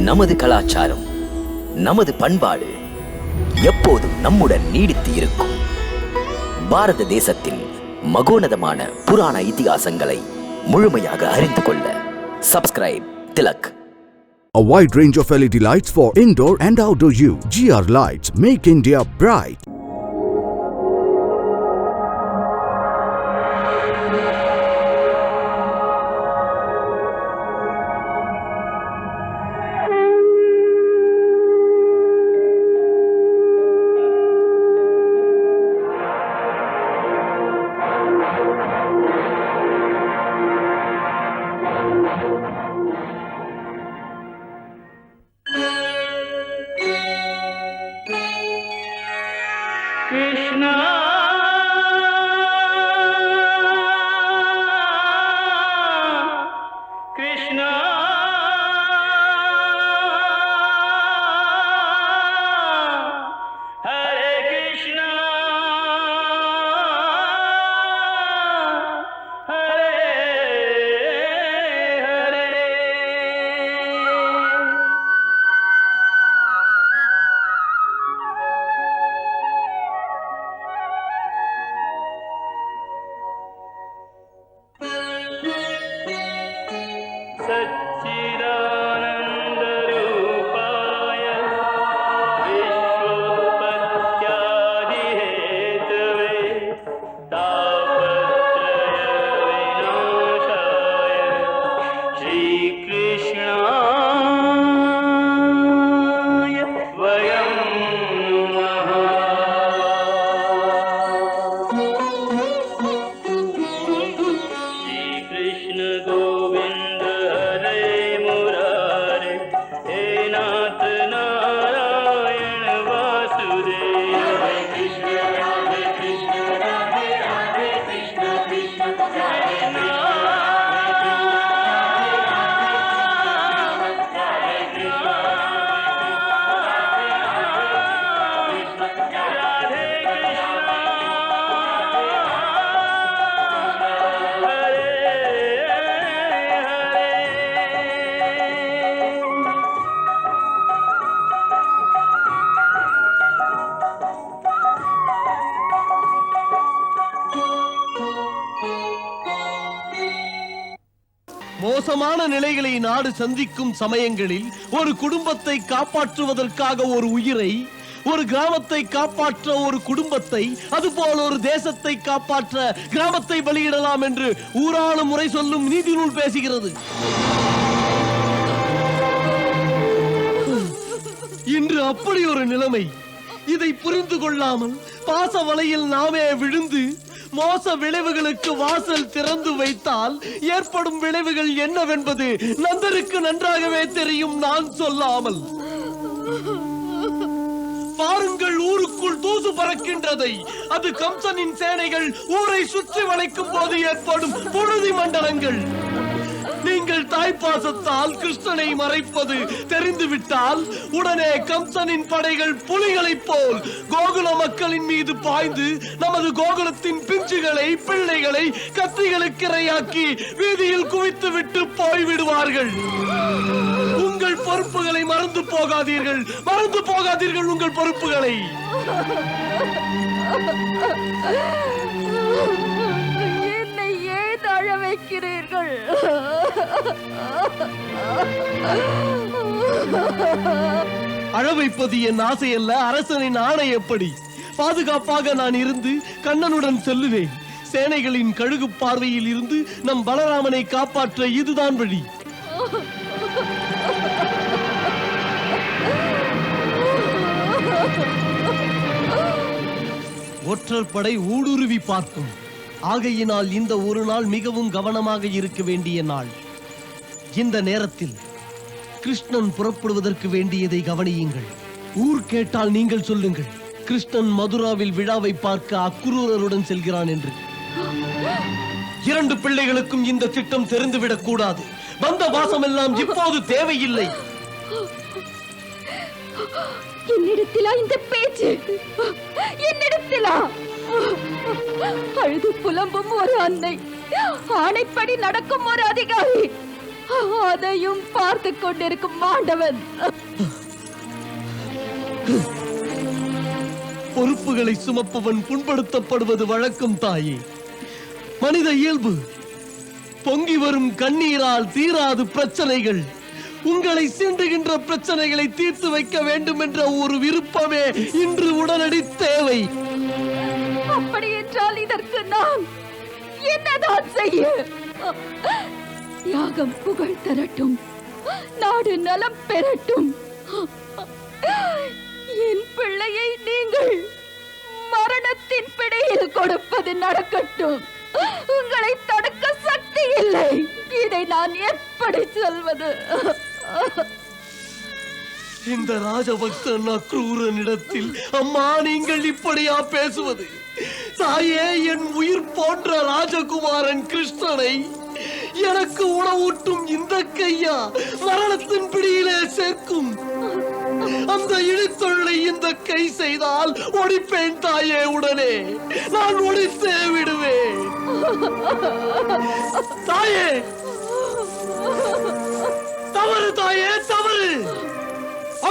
நமது கலாச்சாரம், நமது பண்பாடு எப்போதும் நம்முடன் நீடித்து இருக்கும். பாரத தேசத்தின் மகோனதமான புராண இதிகாசங்களை முழுமையாக அறிந்து கொள்ள subscribe Tilak. A wide range of LED lights for indoor and outdoor use. GR Lights make India bright. Krishna Krishna Hare Krishna Hare Hare. सच्चिदानन्दरूपाय विश्वोत्पत्त्यादिहेतवे तापत्रयविनाशाय श्रीकृष्णाय वयं नमः. श्रीकृष्ण गोविन्द हरे मुरारे, हे नाथ नारायण वासुदेव. हरे कृष्ण राधे कृष्ण राधे राधे कृष्ण कृष्ण हरे மோசமான நிலைகளை நாடு சந்திக்கும் சமயங்களில் ஒரு குடும்பத்தை காப்பாற்றுவதற்காக ஒரு உயிரை, ஒரு கிராமத்தை காப்பாற்ற ஒரு குடும்பத்தை, அதுபோல் ஒரு தேசத்தை காப்பாற்ற கிராமத்தை பலியிடலாம் என்று ஊராளும் முறை சொல்லும் நீதி நூல் பேசுகிறது. இன்று அப்படி ஒரு நிலைமை. இதை புரிந்து கொள்ளாமல் பாச வலையில் நாமே விழுந்து மோச விளைவுகளுக்கு வாசல் திறந்து வைத்தால் ஏற்படும் விளைவுகள் என்னவென்பது நந்தருக்கு நன்றாகவே தெரியும், நான் சொல்லாமல். பாருங்கள், ஊருக்குள் தூசு பறக்கின்றதை. அது கம்சனின் சேனைகள் ஊரை சுற்றி வளைக்கும் போது ஏற்படும் புழுதி மண்டலங்கள். நீங்கள் தாய்ப்பாசத்தால் கிருஷ்ணனை மறைப்பது தெரிந்துவிட்டால் உடனே கம்சனின் படைகள் புலிகளைப் போல் கோகுல மக்களின் மீது பாய்ந்து நமது கோகுலத்தின் பிஞ்சுகளை, பிள்ளைகளை கத்திகளுக்கு இரையாக்கி வீதியில் குவித்து விட்டு போய்விடுவார்கள். உங்கள் பொறுப்புகளை மறந்து போகாதீர்கள், மறந்து போகாதீர்கள் உங்கள் பொறுப்புகளை. வைக்கிறீர்கள். அழவைப்பது என் ஆசை அல்ல, அரசனின் ஆணை. எப்படி பாதுகாப்பாக நான் இருந்து கண்ணனுடன் செல்லுவேன். சேனைகளின் கழுகு பார்வையில் இருந்து நம் பலராமனை காப்பாற்ற இதுதான் வழி. ஒற்றர் படை ஊடுருவி பார்க்கும். ஆகையினால் இந்த ஒரு நாள் மிகவும் கவனமாக இருக்க வேண்டிய நாள். இந்த நேரத்தில் கிருஷ்ணன் புறப்படுவதற்கு வேண்டியதை கவனியுங்கள். ஊர் கேட்டால் நீங்கள் சொல்லுங்கள், கிருஷ்ணன் மதுராவில் விழாவை பார்க்க அக்ரூரருடன் செல்கிறான் என்று. 2 பிள்ளைகளுக்கும் இந்த திட்டம் தெரிந்துவிடக் கூடாது. வந்த வாசம் எல்லாம் இப்போது தேவையில்லை. என்னிடத்திலா இந்த பேச்சு? என்னிடத்திலா? அழுது புலம்பும் ஒரு அன்னை, ஆணைப்படி நடக்கும் ஒரு அதிகாரி, அதையும் பார்த்து கொண்டிருக்கும் மாண்டவன். பொறுப்புகளை சுமப்பவன் புண்படுத்தப்படுவது வழக்கம் தாயே. மனித இயல்பு. பொங்கி வரும் கண்ணீரால் தீராது பிரச்சனைகள். உங்களை சீண்டுகின்ற பிரச்சனைகளை தீர்த்து வைக்க வேண்டும் என்ற ஒரு விருப்பமே இன்று உடனடி தேவை. அப்படி என்றால் இதற்கு நான் என்னதான் செய்ய? யாகம் புகழ் தரட்டும், நாடு நலம் பெறட்டும். என் பிள்ளையை நீங்கள் மரணத்தின் பிடியில் கொடுப்பது நடக்கட்டும். உங்களை தடுக்க சக்தி இல்லை. இதை நான் எப்படி சொல்வது? இந்த ராஜபக்தன் அக்ரூரனிடத்தில் அம்மா நீங்கள் இப்படியா பேசுவது? தாயே, என் உயிர் போன்ற ராஜகுமாரன் கிருஷ்ணனை எனக்கு உணவூட்டும் இந்த கையா மரணத்தின் பிடியிலே சேர்க்கும். அந்த இழித்தொழிலை இந்த கை செய்தால் ஒடிப்பேன் தாயே. உடனே நான் ஒடித்தே விடுவேன். தாயே, தவறு தாயே, தவறு.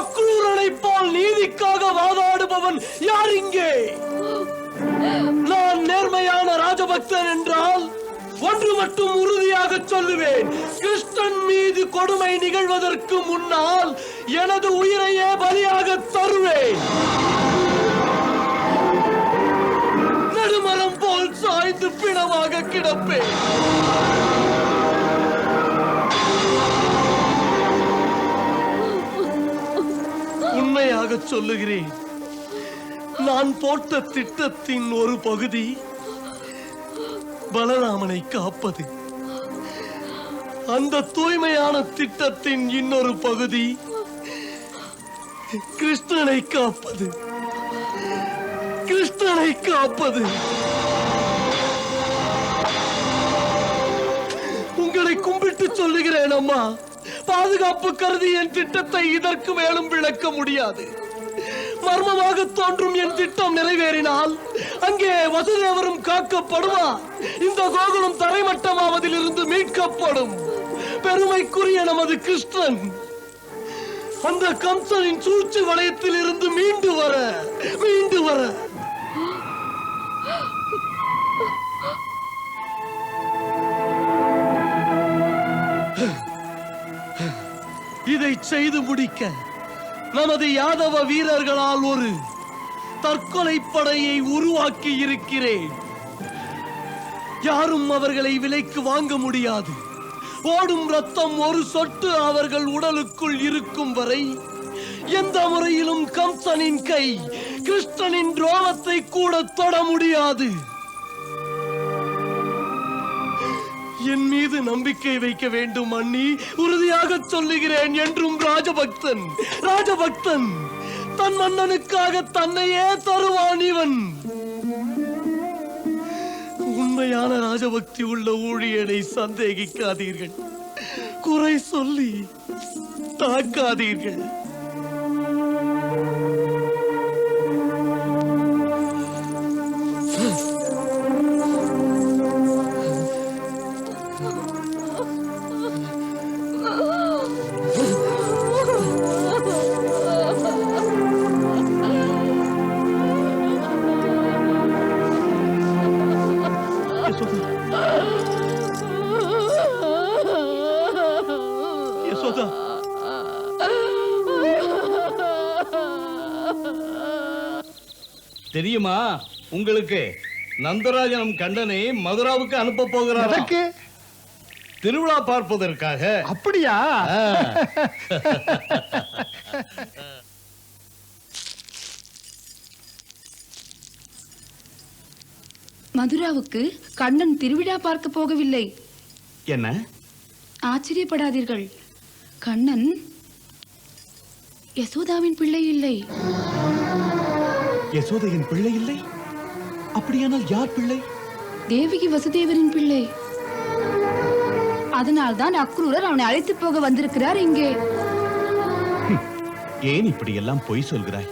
அக்ரூரனை போல் நீதிக்காக வாதாடுபவன் யார் இங்கே? நான் நேர்மையான ராஜபக்தன் என்றால் ஒன்று மட்டும் உறுதியாக சொல்லுவேன். கிருஷ்ணன் மீது கொடுமை நிகழ்வதற்கு முன்னால் எனது உயிரையே பலியாக தருவேன். நெடுமரம் போல் சாய்ந்து பிணமாக கிடப்பேன். உண்மையாக சொல்லுகிறேன். நான் போட்ட திட்டத்தின் ஒரு பகுதி பலராமனை காப்பது. அந்த தூய்மையான திட்டத்தின் இன்னொரு பகுதி கிருஷ்ணனை காப்பது. கிருஷ்ணனை காப்பது. உங்களை கும்பிட்டு சொல்லுகிறேன் அம்மா, பாதுகாப்பு கருதி என் திட்டத்தை இதற்கு மேலும் விளக்க முடியாது. மர்மமாக தோன்றும் என் திட்டம் நிறைவேறினால் அங்கே வசுதேவரும் காக்கப்படுவார். இந்த கோகுலம் தரைமட்டமாவதில் இருந்து மீட்கப்படும். பெருமைக்குரிய நமது கிருஷ்ணன் அந்த கம்சனின் சூழ்ச்சி வளையத்தில் இருந்து மீண்டு வர இதை செய்து முடிக்க நமது யாதவ வீரர்களால் ஒரு தற்கொலை படையை உருவாக்கி இருக்கிறேன். யாரும் அவர்களை விலைக்கு வாங்க முடியாது. ஓடும் ரத்தம் ஒரு சொட்டு அவர்கள் உடலுக்குள் இருக்கும் வரை எந்த முறையிலும் கம்சனின் கை கிருஷ்ணனின் துரோகத்தை கூட தொட முடியாது. என் மீது நம்பிக்கை வைக்க வேண்டும் அண்ணி. உறுதியாக சொல்லுகிறேன். என்றும் ராஜபக்தன். ராஜபக்தன் தன் மன்னனுக்காக தன்னையே தருவான் இவன். உண்மையான ராஜபக்தி உள்ள ஊழியனை சந்தேகிக்காதீர்கள். குறை சொல்லி தாக்காதீர்கள். தெரியுமா உங்களுக்கு? நந்தராஜனம் கண்டனை மதுராவுக்கு அனுப்ப போகிறார். திருவிழா பார்ப்பதற்காக. அப்படியா? மதுராவுக்கு கண்ணன் திருவிழா பார்க்க போகவில்லை. என்ன? ஆச்சரியப்படாதீர்கள். கண்ணன் யசோதாவின் பிள்ளை இல்லை. யசோதையின் பிள்ளை இல்லை? அப்படியானால் யார் பிள்ளை? தேவகி வசுதேவரின் பிள்ளை. அதனால்தான் அக்ரூரர் அவனை அழைத்து போக வந்திருக்கிறார் இங்கே. ஏன் இப்படி எல்லாம் பொய் சொல்கிறாய்?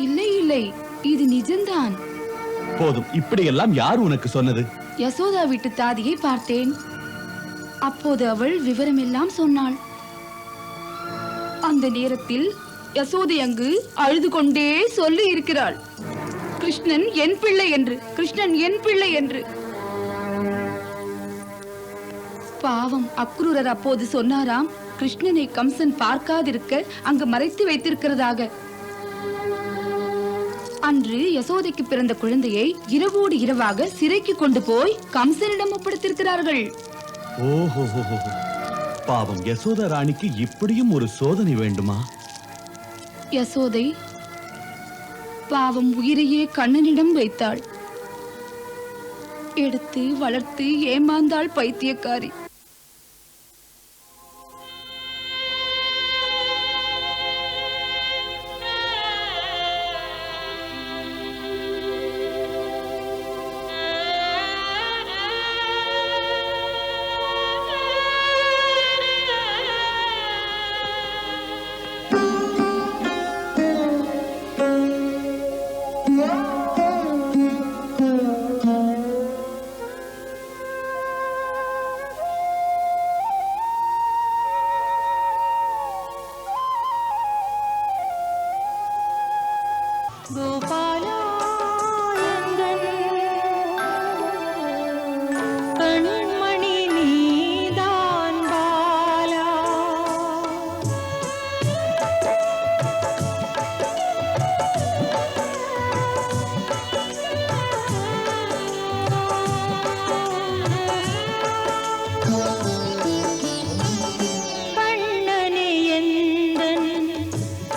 இல்லை இல்லை, இது நிஜம்தான். போதும், இப்படி எல்லாம் யார் உனக்கு சொன்னது? யசோதா வீட்டு தாதியை பார்த்தேன். அப்போது அவள் விவரமெல்லாம் சொன்னாள். அந்த நேரத்தில் யசோதை அங்கு அழுது கொண்டே சொல்லி இருக்கிறாள், கிருஷ்ணன் என் பிள்ளை என்று, கிருஷ்ணன் என் பிள்ளை என்று. பாவம் அக்ரூரர் அப்போது சொன்னாராம், கிருஷ்ணனை கம்சன் பார்க்காதிருக்க அங்கு மறைத்து வைத்திருக்கிறதாக. அன்று யசோதைக்கு பிறந்த குழந்தையை இரவோடு இரவாக சிறைக்கு கொண்டு போய் கம்சனிடம் ஒப்படைத்திருக்கிறார்கள். ஓஹோ, பாவம் யசோதா ராணிக்கு இப்படியும் ஒரு சோதனை வேண்டுமா? யசோதை பாவம் உயிரையே கண்ணனிடம் வைத்தாள். எடுத்து வளர்த்து ஏமாந்தாள் பைத்தியக்காரி.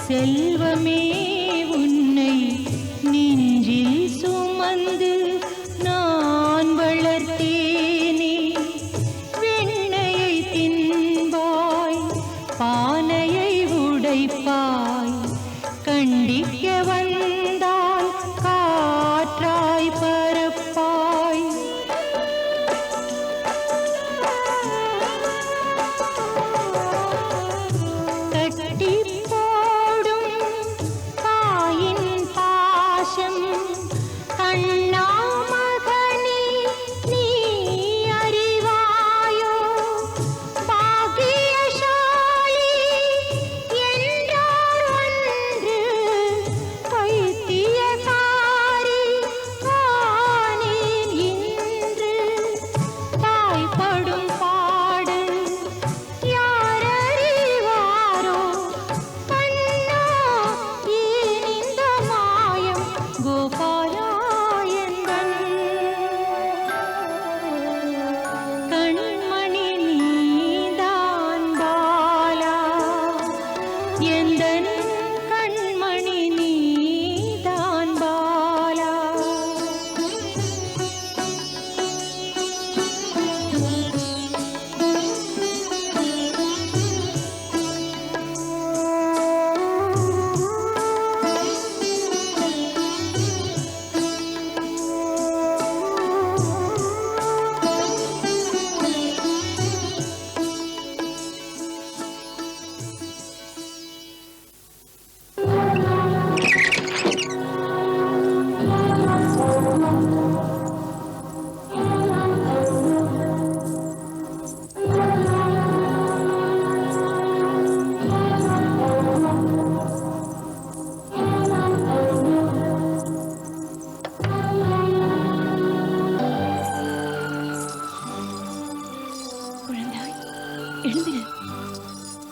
செல்வமே உன்னை நெஞ்சில் சுமந்து நான் வளர்த்தேனே. வெண்ணையை தின்பாய், பானையை உடைப்பாய், கண்டிக்க வந்தால் காற்றாய் பரப்பாய். கட்டி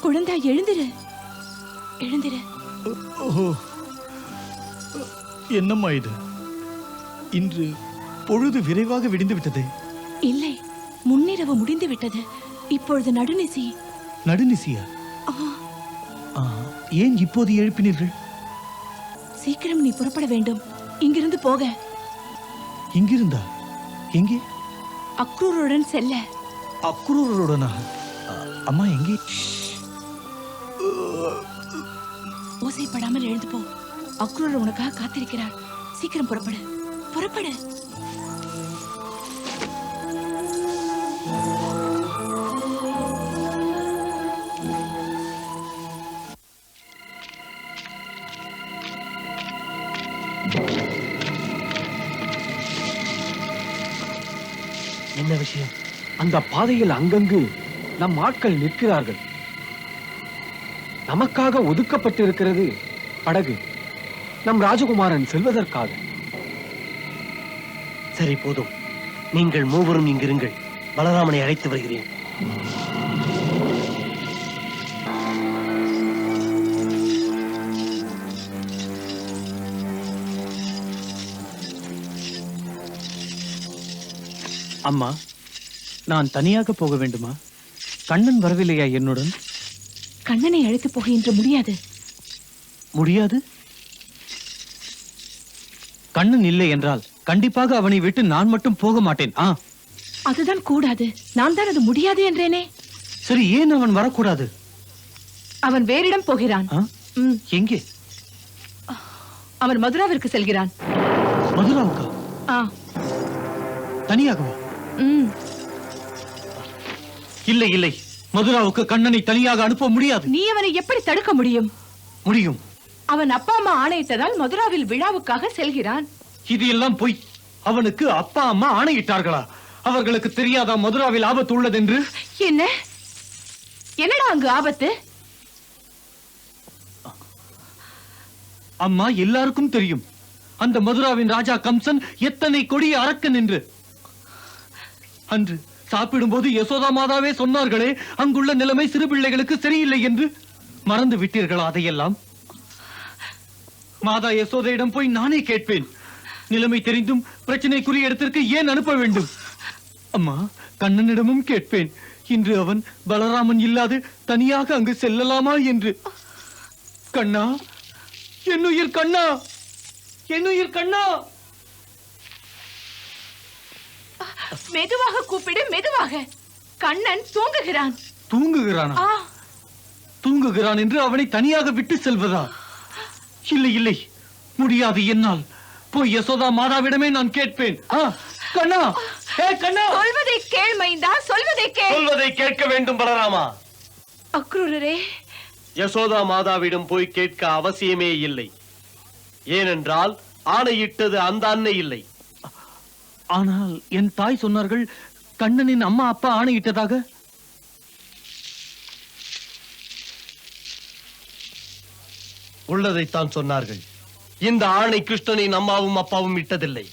குழந்தாய் எழுந்திரு, எழுந்திரு. என்னம்மா இது? இன்று பொழுது விரைவாக விடிந்து விட்டது. இல்லை, முன்னிரவு முடிந்து விட்டது. இப்பொழுது நடுநிசி. நடுநிசியா? ஏன் இப்போது எழுப்பினீர்கள்? சீக்கிரம் நீ புறப்பட வேண்டும், இங்கிருந்து போக. இங்கிருந்தா? எங்கே? அக்ரூருடன் செல்ல. அக்ரூருடனா? அம்மா எங்கே? ஓசைப்படாமல் எழுந்து போ. அக்ரூர் உனக்காக காத்திருக்கிறார். சீக்கிரம் புறப்படு, புறப்படு. என்ன விஷயம்? அந்த பாதையில் அங்கங்கு நம் ஆட்கள் நிற்கிறார்கள். நமக்காக ஒதுக்கப்பட்டிருக்கிறது படகு. நம் ராஜகுமாரன் செல்வதற்காக. சரி, போதும். நீங்கள் மூவரும் இங்கிருங்கள். பலராமனை அழைத்து வருகிறேன். அம்மா, நான் தனியாக போக வேண்டுமா? கண்ணன் வரவில்லையா என்னுடன்? கண்ணனை அழைத்து போக இன்று முடியாது. முடியாது? கண்ணன் இல்லை என்றால் கண்டிப்பாக அவனை விட்டு நான் மட்டும் போக மாட்டேன். அதுதான் கூடாது. நான் தான் அது முடியாது என்றேனே. சரி, ஏன் அவன் வரக்கூடாது? அவன் வேறிடம் போகிறான். எங்கே? அவன் மதுராவிற்கு செல்கிறான். மதுராவுக்கா? தனியாகவா? இல்லை இல்லை, மதுராவுக்கு கண்ணனை தனியாக அனுப்ப முடியாது. நீ அவனை எப்படி தடுக்க முடியும்? முடியும். அவன் அப்பா அம்மா ஆணையிட்டதால் மதுராவில் விழாவுக்காக செல்கிறான். இது எல்லாம் பொய். அவனுக்கு அப்பா அம்மா ஆணையிட்டார்களா? அவர்களுக்கு தெரியாதா மதுராவில் ஆபத்து உள்ளதென்று? என்ன? என்னடா அங்கு ஆபத்து? அம்மா, எல்லாருக்கும் தெரியும் அந்த மதுராவின் ராஜா கம்சன் எத்தனை கொடிய அரக்கன் என்று. அன்று சாப்பிடும்போது யசோதா மாதாவே சொன்னார்களே, அங்குள்ள நிலைமை சிறு பிள்ளைகளுக்கு சரியில்லை என்று. மறந்து விட்டீர்களா அதையெல்லாம்? மாதா யசோதையிடம் போய் நானே கேட்பேன். நிலைமை தெரிந்தும் பிரச்சனைக்குரிய இடத்திற்கு ஏன் அனுப்ப வேண்டும்? அம்மா, கண்ணனிடமும் கேட்பேன். இன்று அவன் பலராமன் இல்லாது தனியாக அங்கு செல்லலாமா என்று. கண்ணா, என்னுயிர் கண்ணா, என்னுயிர் கண்ணா! மெதுவாக கூப்பிடு, மெதுவாக. கண்ணன் தூங்குகிறான். தூங்குகிறானா? தூங்குகிறான் என்று அவனை தனியாக விட்டு செல்வதா? இல்லை இல்லை, முடியாது என்னால். போய் யசோதா மாதாவிடமே நான் கேட்பேன். கண்ணா, கண்ணா! சொல்வதை கேள் மைந்தா, சொல்வதை கேள். சொல்வதை கேட்க வேண்டும் பலராமா. அக்ரூரரே, யசோதா மாதாவிடம் போய் கேட்க அவசியமே இல்லை. ஏனென்றால் ஆணையிட்டது அந்த அன்னை இல்லை. ஆனால் என் தாய் சொன்னார்கள் கண்ணனின் அம்மா அப்பா ஆணையிட்டதாக. உள்ளதைத்தான் சொன்னார்கள். இந்த ஆணை கிருஷ்ணனின் அம்மாவும் அப்பாவும் இட்டதில்லை.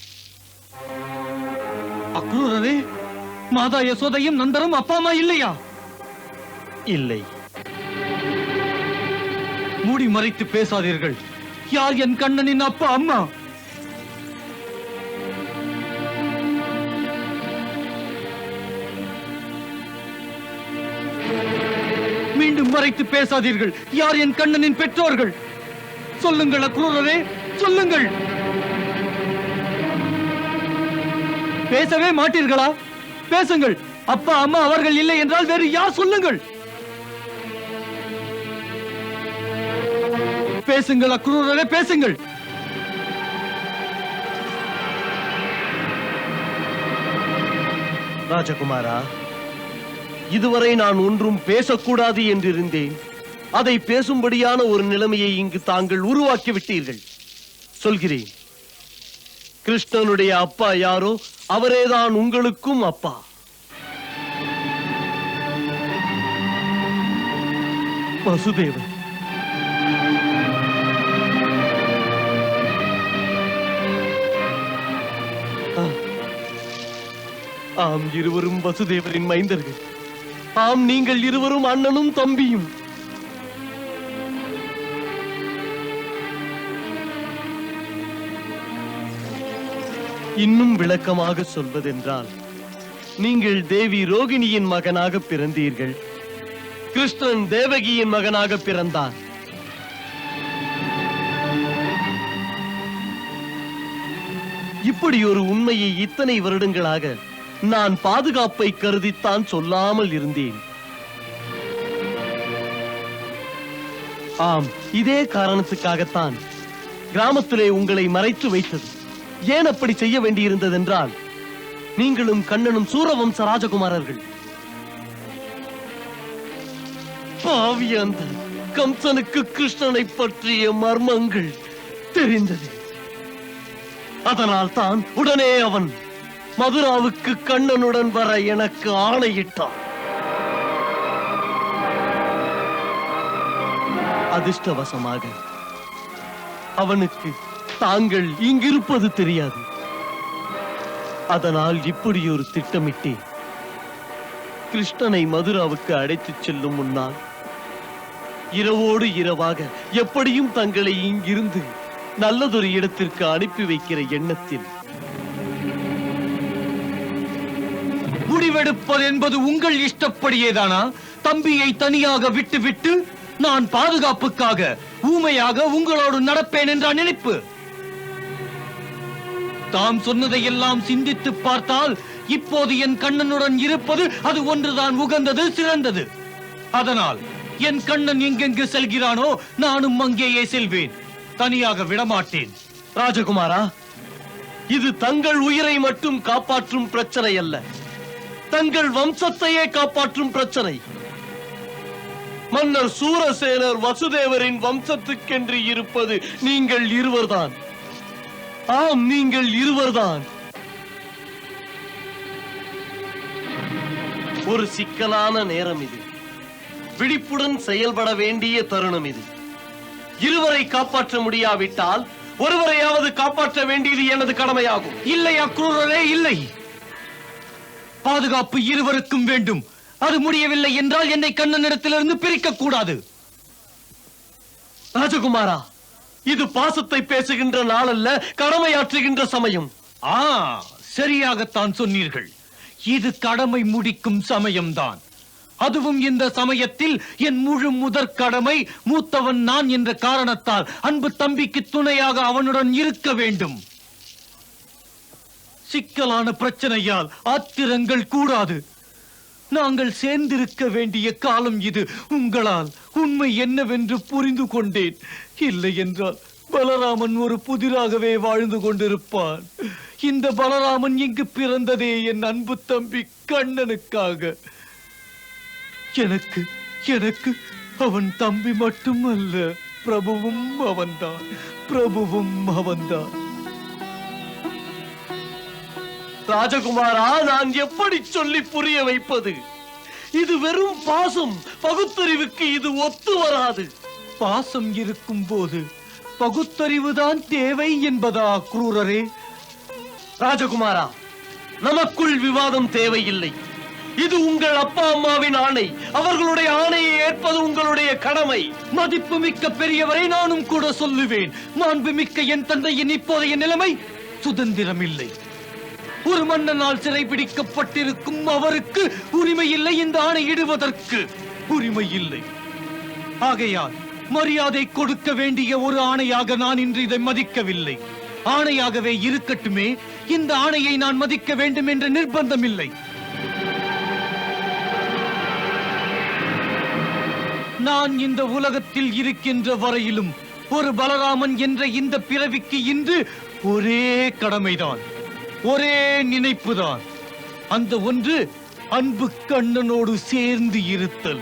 அக்ரூரரே, மாதா யசோதையும் நந்தரும் அப்பா அம்மா இல்லையா? இல்லை. மூடி மறைத்து பேசாதீர்கள். யார் என் கண்ணனின் அப்பா அம்மா? மீண்டும் மறைத்து பேசாதீர்கள். யார் என் கண்ணனின் பெற்றோர்கள்? சொல்லுங்கள் அக்ரூரரே, சொல்லுங்கள். பேசவே மாட்டீர்களா? பேசுங்கள். அப்பா அம்மா அவர்கள் இல்லை என்றால் வேறு யார்? சொல்லுங்கள். பேசுங்கள் அக்ரூரரே, பேசுங்கள். ராஜகுமாரா, இதுவரை நான் ஒன்றும் பேசக்கூடாது என்றிருந்தேன். அதை பேசும்படியான ஒரு நிலைமையை இங்கு தாங்கள் உருவாக்கி விட்டீர்கள். சொல்கிறேன், கிருஷ்ணனுடைய அப்பா யாரோ அவரேதான் உங்களுக்கும் அப்பா. வசுதேவன். ஆம், இருவரும் வசுதேவரின் மைந்தர்கள். ஆம், நீங்கள் இருவரும் அண்ணனும் தம்பியும். இன்னும் விளக்கமாக சொல்வதென்றால், நீங்கள் தேவி ரோகிணியின் மகனாக பிறந்தீர்கள். கிருஷ்ணன் தேவகியின் மகனாக பிறந்தார். இப்படி ஒரு உண்மையை இத்தனை வருடங்களாக நான் பாதுகாப்பை கருதித்தான் சொல்லாமல் இருந்தேன். ஆம், இதே காரணத்துக்காகத்தான் கிராமத்திலே உங்களை மறைத்து வைத்தது. ஏன் அப்படி செய்ய வேண்டியிருந்ததென்றால், நீங்களும் கண்ணனும் சூரவம்ச ராஜகுமாரர்கள். பாவி அந்த கம்சனுக்கு கிருஷ்ணனை பற்றிய மர்மங்கள் தெரிந்தது. அதனால் தான் உடனே அவன் மதுராவுக்கு கண்ணனுடன் வர எனக்கு ஆணையிட்டான். அதிர்ஷ்டவசமாக அவனுக்கு தாங்கள் இங்கிருப்பது தெரியாது. அதனால் இப்படி ஒரு திட்டமிட்டேன். கிருஷ்ணனை மதுராவுக்கு அழைத்துச் செல்லும் முன்னால் இரவோடு இரவாக எப்படியும் தங்களை இங்கிருந்து நல்லதொரு இடத்திற்கு அனுப்பி வைக்கிற எண்ணத்தில். முடிவெடுப்பது என்பது உங்கள் இஷ்டப்படியேதானா? தம்பியை தனியாக விட்டுவிட்டு நான் பாதுகாப்புக்காக ஊமையாக உங்களோடு நடப்பேன் என்ற நினைப்பு? தாம் சொன்னதையெல்லாம் சிந்தித்து பார்த்தால் இப்போது என் கண்ணனுடன் இருப்பது அது ஒன்றுதான் உகந்தது, சிறந்தது. அதனால் என் கண்ணன் எங்கெங்கு செல்கிறானோ நானும் அங்கேயே செல்வேன். தனியாக விடமாட்டேன். ராஜகுமாரா, இது தங்கள் உயிரை மட்டும் காப்பாற்றும் பிரச்சனை அல்ல, தங்கள் வம்சத்தையே காப்பாற்றும் பிரச்சனை. மன்னர் சூரசேனர் வசுதேவரின் வம்சத்துக்கென்று இருப்பது நீங்கள் இருவர்தான். ஆம், நீங்கள் இருவர்தான். ஒரு சிக்கலான நேரம் இது. விழிப்புடன் செயல்பட வேண்டிய தருணம் இது. இருவரை காப்பாற்ற முடியாவிட்டால் ஒருவரையாவது காப்பாற்ற வேண்டியது எனது கடமையாகும். இல்லை அக்ரூரரே, இல்லை. பாதுகாப்பு இருவருக்கும் வேண்டும். அது முடியவில்லை என்றால் என்னை கண்ணனிடத்திலிருந்து பிரிக்க கூடாது. ராஜகுமாரா, இது பாசத்தை பேசுகின்ற நாள் அல்ல, கடமையாற்றுகின்ற சமயம். சரியாகத்தான் சொன்னீர்கள். இது கடமை முடிக்கும் சமயம்தான். அதுவும் இந்த சமயத்தில் என் முழு முதற் கடமை மூத்தவன் நான் என்ற காரணத்தால் அன்பு தம்பிக்கு துணையாக அவனுடன் இருக்க வேண்டும். சிக்கலான பிரச்சனையால் ஆத்திரங்கள் கூடாது. நாங்கள் சேர்ந்திருக்க வேண்டிய காலம் இது. உங்களால் உண்மை என்னவென்று புரிந்து கொண்டேன். இல்லை என்றால் பலராமன் ஒரு புதிராகவே வாழ்ந்து கொண்டிருப்பான். இந்த பலராமன் இங்கு பிறந்ததே என் அன்பு தம்பி கண்ணனுக்காக. எனக்கு எனக்கு அவன் தம்பி மட்டுமல்ல, பிரபுவும் அவன்தான், பிரபுவும் அவன்தான். ராஜகுமாரா, நான் எப்படி சொல்லி புரிய வைப்பது? இது வெறும் பாசம். பகுத்தறிவுக்கு இது ஒத்து வராது. பாசம் இருக்கும் போது பகுத்தறிவுதான் தேவை என்பதா அக்ரூரரே? ராஜகுமாரா, நமக்குள் விவாதம் தேவையில்லை. இது உங்கள் அப்பா அம்மாவின் ஆணை. அவர்களுடைய ஆணையை ஏற்பது உங்களுடைய கடமை. மதிப்புமிக்க பெரியவரை நானும் கூட சொல்லுவேன். மாண்புமிக்க என் தந்தையின் இப்போதைய நிலைமை சுதந்திரம் இல்லை. ஒரு மன்னனால் சிறைபிடிக்கப்பட்டிருக்கும் அவருக்கு உரிமை இல்லை. இந்த ஆணையிடுவதற்கு உரிமை இல்லை. ஆகையால் மரியாதை கொடுக்க வேண்டிய ஒரு ஆணையாக நான் இன்று இதை மதிக்கவில்லை. ஆணையாகவே இருக்கட்டுமே. இந்த ஆணையை நான் மதிக்க வேண்டும் என்ற நிர்பந்தம் இல்லை. நான் இந்த உலகத்தில் இருக்கின்ற வரையிலும் ஒரு பலராமன் என்ற இந்த பிறவிக்கு இன்று ஒரே கடமைதான், ஒரே நினைப்புதான். அந்த ஒன்று அன்பு கண்ணனோடு சேர்ந்து இருத்தல்,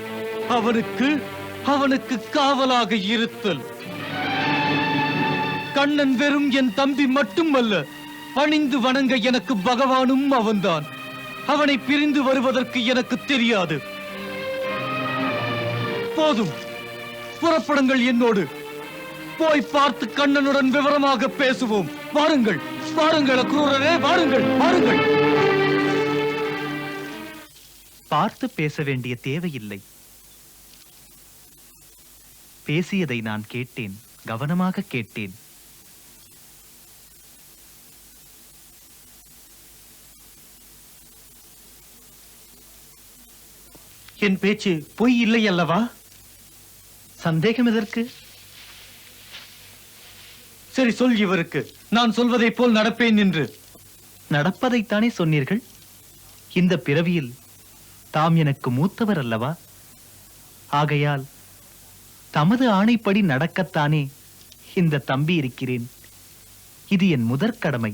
அவனுக்கு காவலாக இருத்தல். கண்ணன் வெறும் என் தம்பி மட்டுமல்ல, பணிந்து வணங்க எனக்கு பகவானும் அவன்தான். அவனை பிரிந்து வருவதற்கு எனக்கு தெரியாது. போதும், புறப்படுங்கள் என்னோடு. போய் பார்த்து கண்ணனுடன் விவரமாக பேசுவோம். வாருங்கள், வாருங்கள் அக்ரூரரே, வாருங்கள், வாருங்கள். பார்த்து பேச வேண்டிய தேவையில்லை. பேசியதை நான் கேட்டேன், கவனமாக கேட்டேன். என் பேச்சு பொய் இல்லை அல்லவா? சந்தேகம் எதற்கு? சரி, சொல் இவருக்கு. நான் சொல்வதை போல் நடப்பேன் என்று. நடப்பதைத்தானே சொன்னீர்கள். இந்த பிறவியில் தாம் எனக்கு மூத்தவர் அல்லவா? ஆகையால் தமது ஆணைப்படி நடக்கத்தானே இந்த தம்பி இருக்கிறேன். இது என் முதற் கடமை.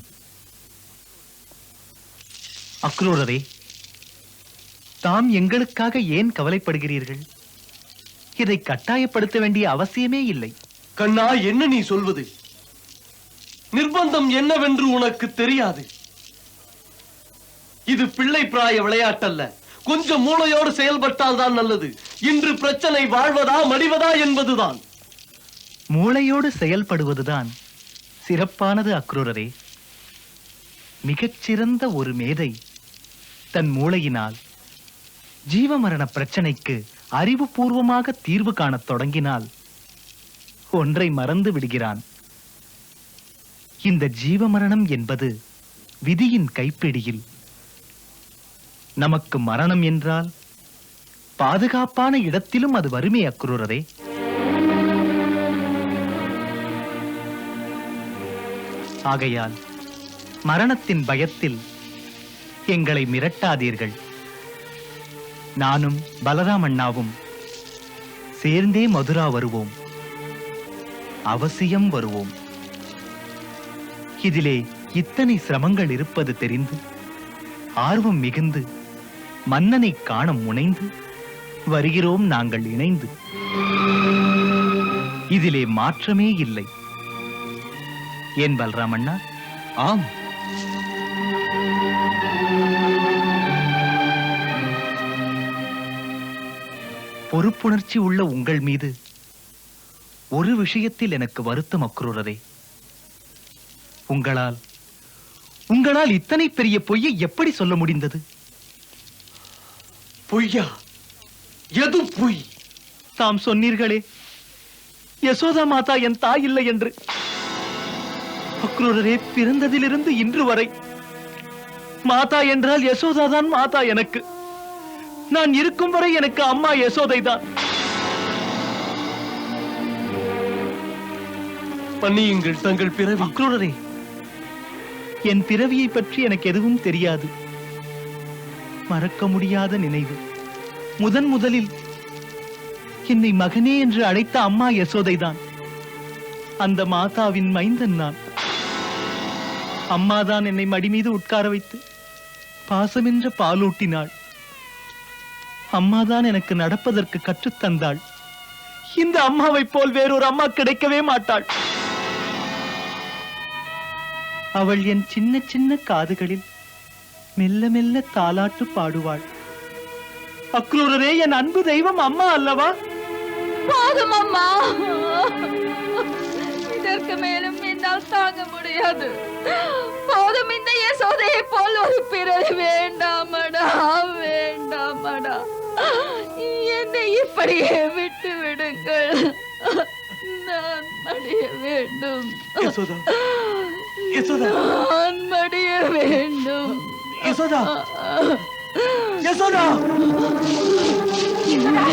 அக்ரூரரே, தாம் எங்களுக்காக ஏன் கவலைப்படுகிறீர்கள்? இதை கட்டாயப்படுத்த வேண்டிய அவசியமே இல்லை. கண்ணா, என்ன நீ சொல்வது? நிர்பந்தம் என்னவென்று உனக்கு தெரியாது. இது பிள்ளை பிராய விளையாட்டல்ல. கொஞ்சம் மூளையோடு செயல்பட்டால் தான் நல்லது. இன்று பிரச்சனை வாழ்வதா மடிவதா என்பதுதான். மூளையோடு செயல்படுவதுதான் சிறப்பானது அக்ரூரரே. மிகச்சிறந்த ஒரு மேதை தன் மூளையினால் ஜீவமரண பிரச்சனைக்கு அறிவுபூர்வமாக தீர்வு காணத் தொடங்கினால் ஒன்றை மறந்து விடுகிறான். இந்த ஜீவமரணம் என்பது விதியின் கைப்பிடியில். நமக்கு மரணம் என்றால் பாதுகாப்பான இடத்திலும் அது வருமே அக்ரூரரே. ஆகையால் மரணத்தின் பயத்தில் எங்களை மிரட்டாதீர்கள். நானும் பலராம் அண்ணாவும் சேர்ந்தே மதுரா வருவோம். அவசியம் வருவோம். இதிலே இத்தனை சிரமங்கள் இருப்பது தெரிந்து ஆர்வம் மிகுந்து மன்னனை காண முனைந்து வருகிறோம் நாங்கள் இணைந்து. இதிலே மாற்றமே இல்லை. ஏன் பலராம் அண்ணா? ஆம். பொறுப்புணர்ச்சி உள்ள உங்கள் மீது ஒரு விஷயத்தில் எனக்கு வருத்தம் அக்ரூரரே. உங்களால் இத்தனை பெரிய பொய்யை எப்படி சொல்ல முடிந்தது? பொய்யா? எது பொய்? தாம் சொன்னீர்களே யசோதா மாதா என் தாய் இல்லை என்று. அக்ரூரரே, பிறந்ததிலிருந்து இன்று வரை மாதா என்றால் யசோதாதான் மாதா எனக்கு. நான் இருக்கும் வரை எனக்கு அம்மா யசோதை தான். மன்னியுங்கள் தங்கள் பிறவி. அக்ரூரரே, என் பிறவியை பற்றி எனக்கு எதுவும் தெரியாது. மறக்க முடியாத நினைவு. முதலில் என்னை மகனே என்று அழைத்த அம்மா யசோதைதான். அந்த மாதாவின் மைந்தன் நான். அம்மாதான் என்னை மடி மீது உட்கார வைத்து பாசமென்ற பாலூட்டினாள். அம்மாதான் எனக்கு நடப்பதற்கு கற்றுத்தந்தாள். இந்த அம்மாவைப் போல் வேறொரு அம்மா கிடைக்கவே மாட்டாள். அவள் என் சின்ன சின்ன காதுகளில் மெல்ல மெல்ல தாலாட்டு பாடுவாள். அக்ரூரரே, என் அன்பு தெய்வம் அம்மா அல்லவா? போதும் அம்மா, இதற்கு மேலும் என்னால் தாங்க முடியாது. போதும், இந்த யசோதையை போல் ஒரு பிறவி வேண்டாமடா, வேண்டாமடா. என்னை இப்படியே விட்டு விடுங்கள். நான் மடிய வேண்டும். யசோதா, யசோதா, நான் மடிய வேண்டும். யசோதா, யசோதா, யசோதா,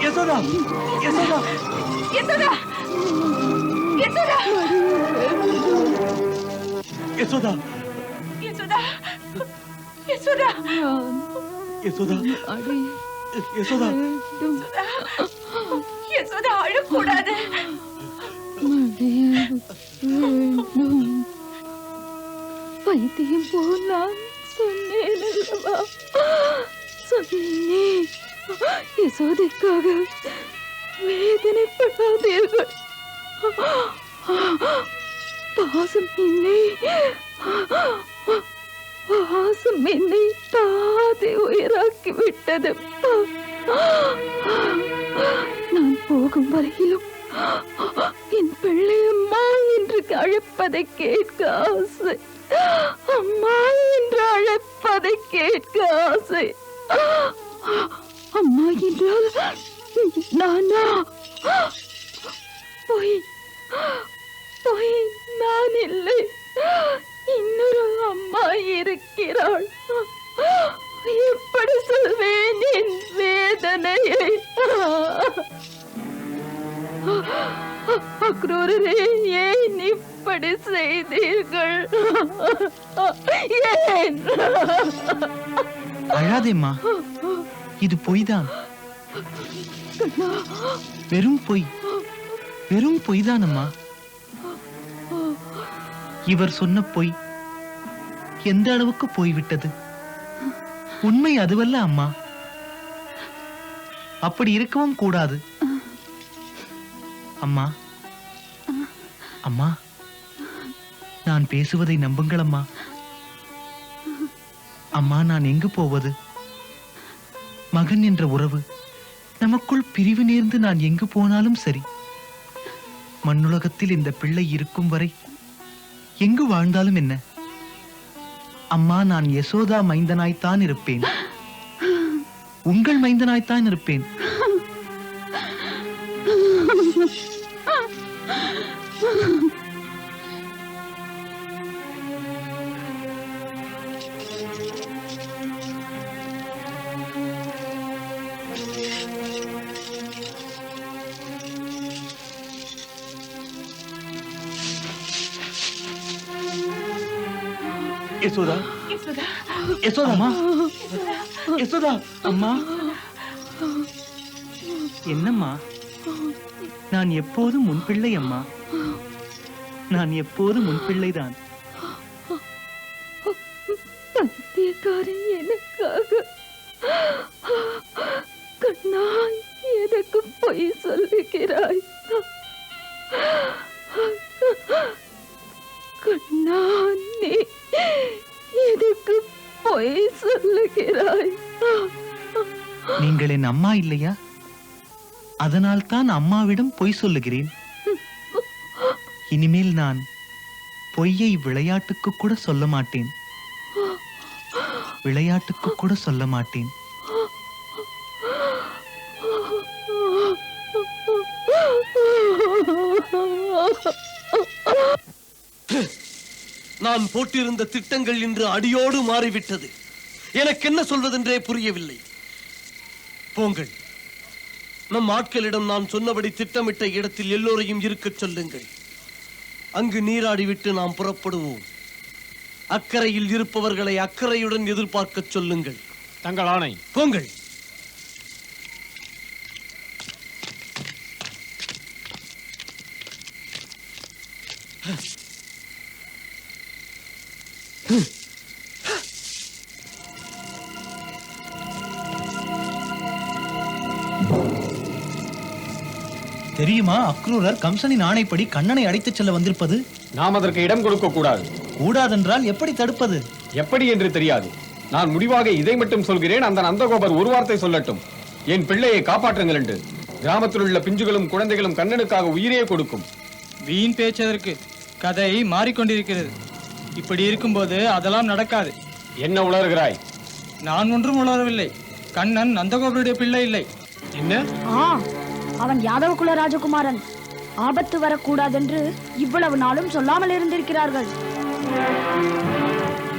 யசோதா, யசோதா, யசோதா, யசோதா, யசோதா, யசோதா, யசோதா, யசோதா, யசோதா, யசோதா, யசோதா, அடி யசோதா, யசோதா, அழக்கூடாது. மடிய வேண்டும். வைத்தியம் போல் நான் சொன்னேன் அல்லவா? சொன்னேன். யசோதைக்காக வேதனைப்படாதீர்கள். பாசம் என்னை பாதி உயிராக்கி விட்டது. நான் போகும் வரையிலும் என் பிள்ளை அம்மா என்று அழைப்பதை கேட்க ஆசை. அம்மா என்று அழைப்பதை கேட்க ஆசை. அம்மா என்றால் நானா? பொய், பொய், நான் இல்லை. இன்னொரு அம்மா இருக்கிறாள். எப்படி சொல்வேன் என் வேதனையை? அக்ரூரரே, ஏன் இப்படி செய்தீர்கள்? ஏன்? அழாதேம்மா, இது பொய்தான். வெறும் பொய், வெறும் பொய்தானம்மா. இவர் சொன்ன பொய் எந்த அளவுக்கு போய்விட்டது? உண்மை அதுவல்ல அம்மா. அப்படி இருக்கவும் கூடாது. அம்மா, அம்மா, நான் பேசுவதை நம்புங்கள் அம்மா. அம்மா, நான் எங்கு போவது? மகன் என்ற உறவு நமக்குள் பிரிவு நேர்ந்து நான் எங்கு போனாலும் சரி, மண்ணுலகத்தில் இந்த பிள்ளை இருக்கும் வரை எங்கு வாழ்ந்தாலும் என்ன, அம்மா நான் யசோதா மைந்தனாய்த்தான் இருப்பேன், உங்கள் மைந்தனாய்த்தான் இருப்பேன். யசோதா, யசோதா அம்மா, யசோதா அம்மா. என்னம்மா? நான் எப்போதும் உன் பிள்ளை அம்மா, நான் எப்போதும் உன் பிள்ளைதான். பைத்தியக்காரி எனக்காக கண்ணா எனக்கு பொய் சொல்லுகிறாய். கண்ணா நீ எனக்கு பொய் சொல்லுகிறாய். நீங்கள் என் அம்மா இல்லையா? அதனால் தான் அம்மாவிடம் பொய் சொல்லுகிறேன். இனிமேல் நான் பொய்யை விளையாட்டுக்கு கூட சொல்ல மாட்டேன், விளையாட்டுக்கு கூட சொல்ல மாட்டேன். நான் போட்டிருந்த திட்டங்கள் இன்று அடியோடு மாறிவிட்டது. எனக்கு என்ன சொல்வதென்றே புரியவில்லை. போங்கள், நம் ஆட்களிடம் நான் சொன்னபடி திட்டமிட்ட இடத்தில் எல்லோரையும் இருக்கச் சொல்லுங்கள். அங்கு நீராடிவிட்டு நாம் புறப்படுவோம். அக்கறையில் இருப்பவர்களை அக்கறையுடன் எதிர்பார்க்க சொல்லுங்கள். தங்கள் ஆணை. போங்கள். தெரியுமா, அக்ரூரர் கம்சனின் ஆணைப்படி கண்ணனை அழைத்துச் செல்ல வந்திருப்பது? நாம் அதற்கு இடம் கொடுக்க கூடாது. கூடாதென்றால் எப்படி தடுப்பது? எப்படி என்று தெரியாது. நான் முடிவாக இதை மட்டும் சொல்கிறேன், அந்த நந்தகோபர் ஒரு வார்த்தை சொல்லட்டும், என் பிள்ளையை காப்பாற்றுங்கள் என்று. கிராமத்தில் உள்ள பிஞ்சுகளும் குழந்தைகளும் கண்ணனுக்காக உயிரையே கொடுக்கும். வீண் பேச்சதற்கு கதை மாறிக்கொண்டிருக்கிறது. இப்படி இருக்கும்போது அதெல்லாம் நடக்காது. என்ன உளறுகிறாய்? நான் ஒன்றும் உணரவில்லை. கண்ணன் நந்தகோபருடைய பிள்ளை இல்லை. என்ன? அவன் யாதவ குல ராஜகுமாரன். ஆபத்து வரக்கூடாதென்று இவ்வளவு நாளும் சொல்லாமல் இருந்திருக்கிறார்கள்.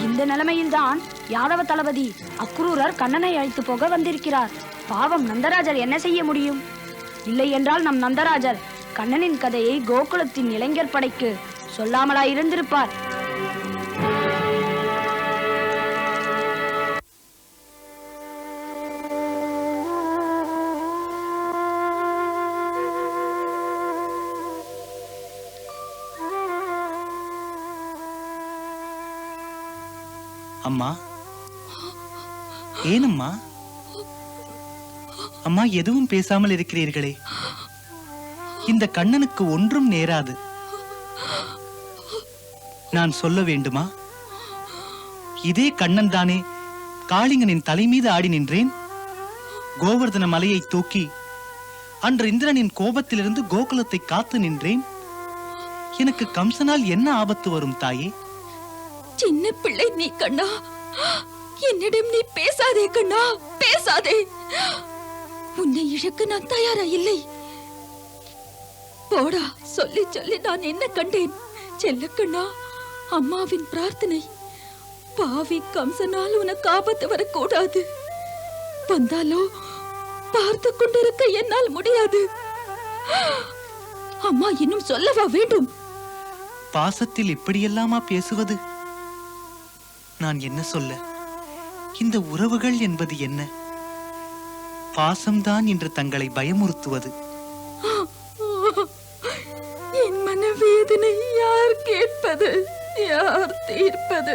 இந்த நிலைமையில்தான் யாதவ தளபதி அக்ரூரர் கண்ணனை அழைத்து போக வந்திருக்கிறார். பாவம், நந்தராஜர் என்ன செய்ய முடியும்? இல்லை என்றால் நம் நந்தராஜர் கண்ணனின் கதையை கோகுலத்தின் இளைஞர் படைக்கு சொல்லாமலா இருந்திருப்பார். அம்மா, ஏனம்மா? அம்மா, எதுவும் பேசாமல் இருக்கிறீர்களே. இந்த கண்ணனுக்கு ஒன்றும் நேராது. நான் சொல்ல வேண்டுமா? இதே கண்ணன் தானே காளிங்கனின் தலை மீது ஆடி நின்றேன். கோவர்தன மலையை தூக்கி அன்று இந்திரனின் கோபத்திலிருந்து கோகுலத்தை காத்து நின்றேன். எனக்கு கம்சனால் என்ன ஆபத்து வரும் தாயே? சின்ன பிள்ளை நீ கண்ணா, என்னிடம் நீ பேசாதே கண்ணா, பேசாதே. உன்னை இழக்க நான் தயாரா இல்லை. போடா, சொல்லி சொல்லி நான் என்ன கண்டேன்? செல்ல கண்ணா, அம்மாவின் பிரார்த்தனை. பாவி கம்சனால் உனக்கு ஆபத்து வரக்கூடாது. வந்தாலோ பார்த்து கொண்டிருக்க என்னால் முடியாது. அம்மா இன்னும் சொல்லவா வேண்டும்? பாசத்தில் இப்படியெல்லாமா பேசுவது? நான் என்ன சொல்ல? இந்த உறவுகள் என்பது என்ன? பாசம்தான் என்று தங்களை பயமுறுத்துவது. என் மனவேதனை யார் கேட்பது, யார் தீர்ப்பது?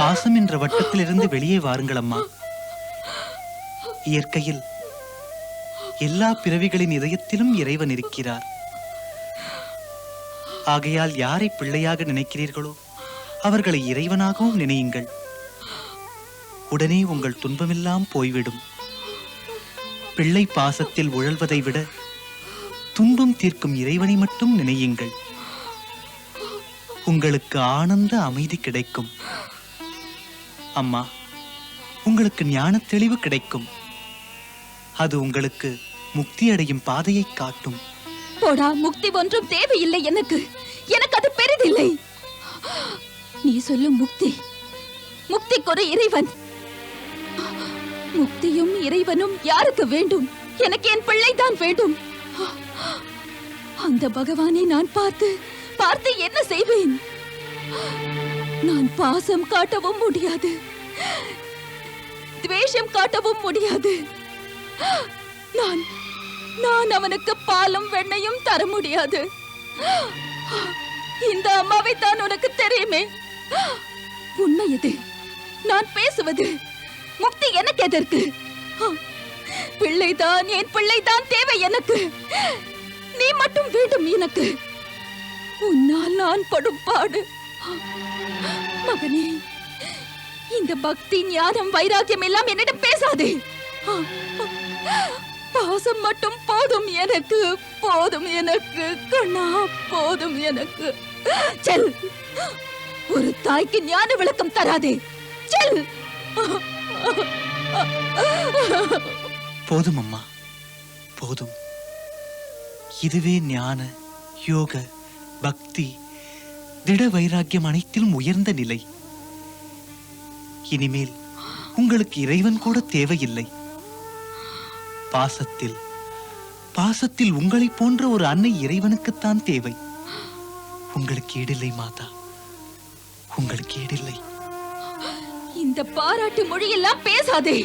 பாசம் என்ற வட்டத்திலிருந்து வெளியே வாருங்கள் அம்மா. இயற்கையில் எல்லா பிறவிகளின் இதயத்திலும் இறைவன் இருக்கிறார். ஆகையால் யாரை பிள்ளையாக நினைக்கிறீர்களோ அவர்களை இறைவனாகவும் நினையுங்கள். உடனே உங்கள் துன்பமெல்லாம் போய்விடும். பிள்ளை பாசத்தில் உழல்வதை விட துன்பம் தீர்க்கும் இறைவனை மட்டும் நினையுங்கள். உங்களுக்கு ஆனந்த அமைதி கிடைக்கும். அம்மா, உங்களுக்கு ஞான தெளிவு கிடைக்கும். அது உங்களுக்கு முக்தி அடையும் பாதையை காட்டும். போடா, முக்தி ஒன்றும் தேவையில்லை எனக்கு. எனக்கு அது பெரிதில்லை. நீ சொல்லும் முக்தி, முக்திக்கொரு இறைவன். முக்தியும் இறைவனும் யாருக்கு வேண்டும்? எனக்கு என் பிள்ளைதான் வேண்டும். அந்த பகவானை நான் பார்த்து என்ன செய்வேன்? நான் பாசம் காட்டவும் முடியாது, துவேஷம் காட்டவும் முடியாது. நான் அவனுக்கு பாலும் வெண்ணையும் தர முடியாது. இந்த அம்மாவை தான் உனக்கு தெரியுமே. உண்மை எது? நான் பேசுவது. முக்தி எனக்கு எதற்கு? பிள்ளைதான், என் பிள்ளைதான் தேவை எனக்கு. நீ மட்டும் வேண்டும் எனக்கு. உன்னால் நான் படும் பாடு. மகனே, இந்த பக்தி, ஞானம், வைராக்கியம் எல்லாம் என்னிடம் பேசாதே. பாசம் மட்டும் போதும் எனக்கு, போதும் எனக்கு கண்ணா, போதும் எனக்கு. செல், ஒரு தாய்க்கு ஞான விளக்கம் தராதே. செல். போதும் அம்மா, போதும். இதுவே ஞான, யோக, பக்தி, திட வைராக்கியம் அனைத்திலும் உயர்ந்த நிலை. இனிமேல் உங்களுக்கு இறைவன் கூட தேவையில்லை. பாசத்தில் உங்களை போன்ற ஒரு அன்னை இறைவனுக்குத்தான் தேவை. உங்களுக்கு ஈடில்லை மாதா, உங்களுக்கு ஈடில்லை. இந்த பாராட்டு மொழியெல்லாம் பேசாதே.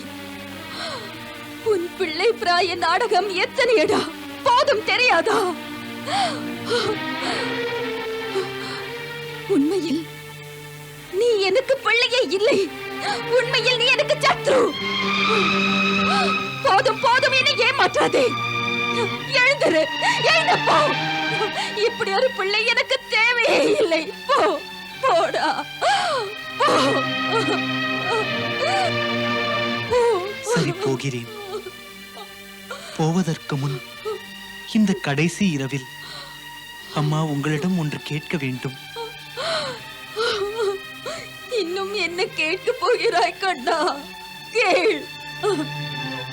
உன் பிள்ளை பிராய நாடகம் எத்தனையடா, போதும் தெரியாதா? உண்மையில் நீ எனக்கு பிள்ளையே இல்லை. உண்மையில் நீ எனக்கு சத்ரு. போதும் போதும், என்னை ஏமாற்றாதே. எழுந்திரு, எழுந்து போ. இப்படி ஒரு பிள்ளை எனக்கு தேவையே இல்லை. போ, போடா, போ. சரி, போகிறேன். போவதற்கு முன் இந்த கடைசி இரவில் அம்மா உங்களிடம் ஒன்று கேட்க வேண்டும். இன்னும் என்ன கேட்க போகிறாய் கண்ணா? கேள்.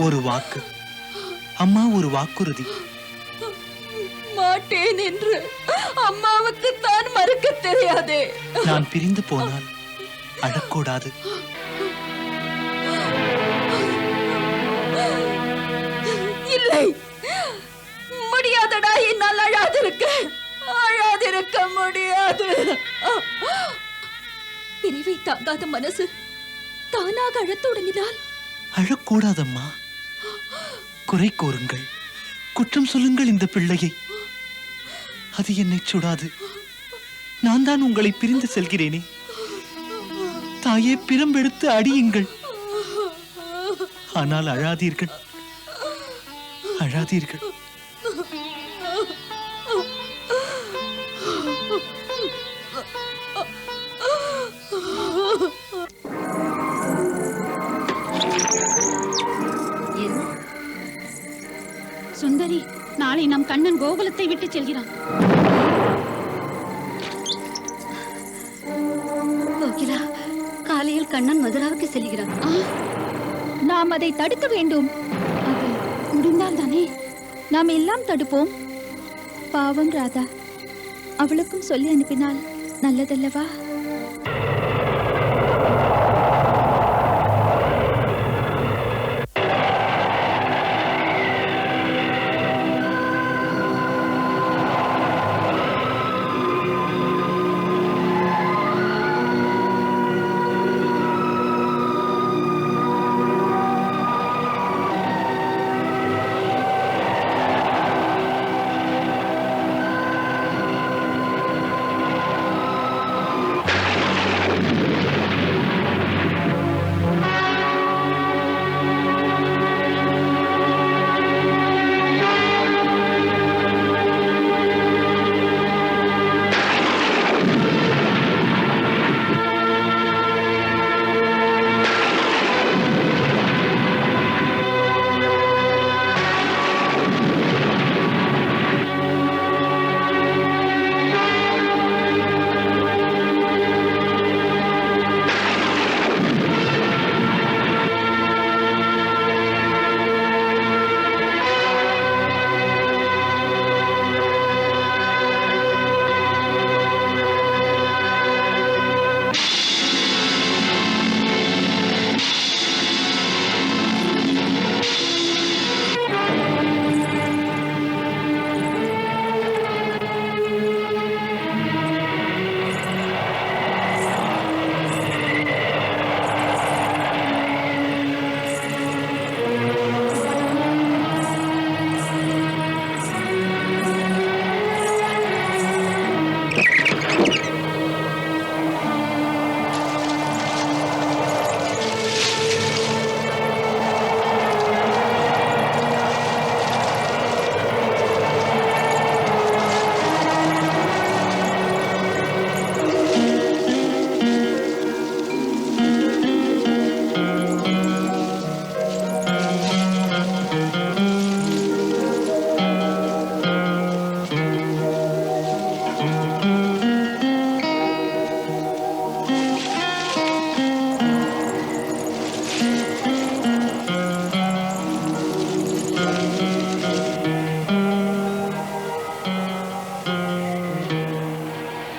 ஒரு வாக்கு அம்மா, ஒரு வாக்குறுதி. மாட்டேன் என்று அம்மாவுக்கு தான் மறுக்க தெரியாதே. நான் பிரிந்து போனால் அழக்கூடாது. இல்லை, முடியாதடா. என்னால் அழாதிருக்க முடியாது. பிரிவை தாங்காத மனசு தானாக அழத் தொடங்கினால் அழக்கூடாதம்மா. குறை கூறுங்கள், குற்றம் சொல்லுங்கள் இந்த பிள்ளையை. அது என்னை சுடாது. நான் தான் உங்களை பிரிந்து செல்கிறேனே. தாயே, பிரம்பெடுத்து அடியுங்கள். ஆனால் அழாதீர்கள், அழாதீர்கள். சுந்தரி, நாளை நம் கண்ணன் கோகுலத்தை விட்டு செல்கிறான். கோகிலா, காலையில் கண்ணன் மதுராவுக்கு செல்கிறான். நாம் அதை தடுக்க வேண்டும். அது முடிந்தால் தானே நாம் எல்லாம் தடுப்போம். பாவம் ராதா, அவளுக்கும் சொல்லி அனுப்பினால் நல்லதல்லவா?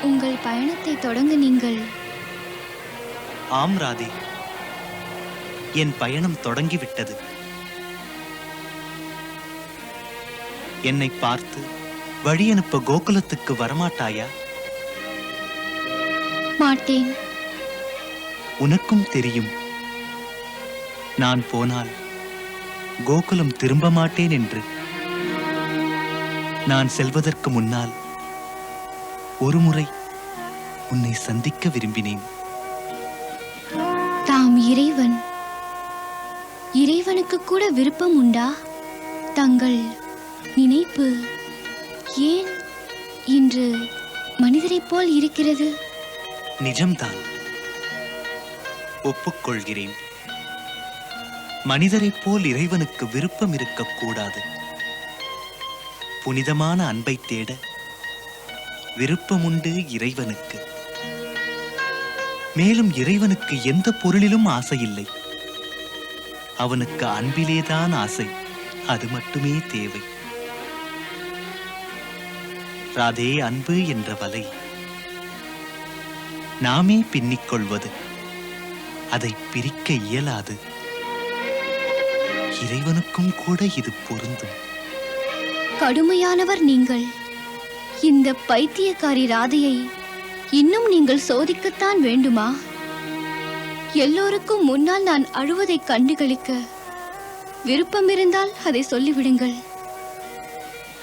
உங்கள் பயணத்தை தொடங்க நீங்கள். ஆம் ராதே, என் பயணம் தொடங்கிவிட்டது. என்னை பார்த்து வழி அனுப்ப கோகுலத்துக்கு வரமாட்டாயா? மாட்டேன். உனக்கும் தெரியும், நான் போனால் கோகுலம் திரும்ப மாட்டேன் என்று. நான் செல்வதற்கு முன்னால் ஒருமுறை உன்னை சந்திக்க விரும்பினேன். தாம் இறைவன். இறைவனுக்கு கூட விருப்பம் உண்டா? தங்கள் நினைப்பு ஏன் இன்று மனிதரைப் போல் இருக்கிறது? நிஜம்தான், ஒப்புக்கொள்கிறேன். மனிதரைப் போல் இறைவனுக்கு விருப்பம் இருக்கக்கூடாது. புனிதமான அன்பை தேட விருப்பமுண்டு இறைவனுக்கு. மேலும் இறைவனுக்கு எந்த பொருளிலும் ஆசையில்லை. அவனுக்கு அன்பிலேதான் ஆசை, அது மட்டுமே தேவை. ராதே, அன்பு என்ற வலை நாமே பின்னிக்கொள்வது, அதை பிரிக்க இயலாது. இறைவனுக்கும் கூட இது பொருந்தும். கடுமையானவர் நீங்கள். இந்த பைத்தியக்காரி ராதையை இன்னும் நீங்கள் சோதிக்கத்தான் வேண்டுமா? எல்லோருக்கும் முன்னால் நான் அழுவதை கண்டுகளிக்க விருப்பம் இருந்தால் அதை சொல்லிவிடுங்கள்.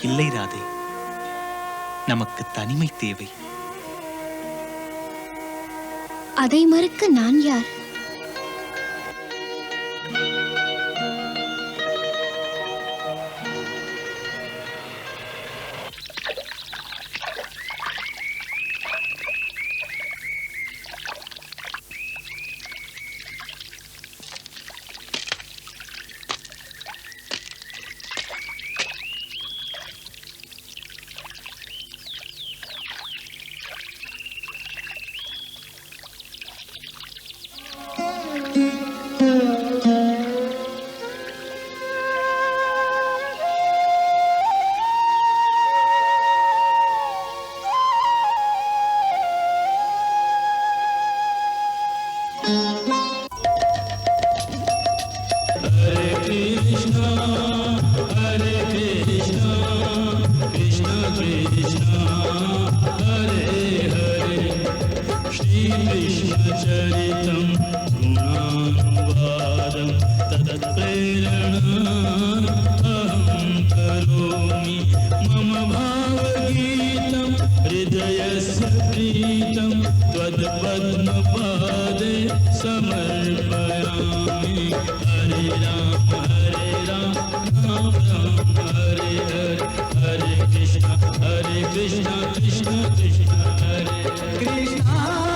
இல்லை ராதே, நமக்கு தனிமை தேவை. அதை மறுக்க நான் யார்? Krishna Krishna Hare Krishna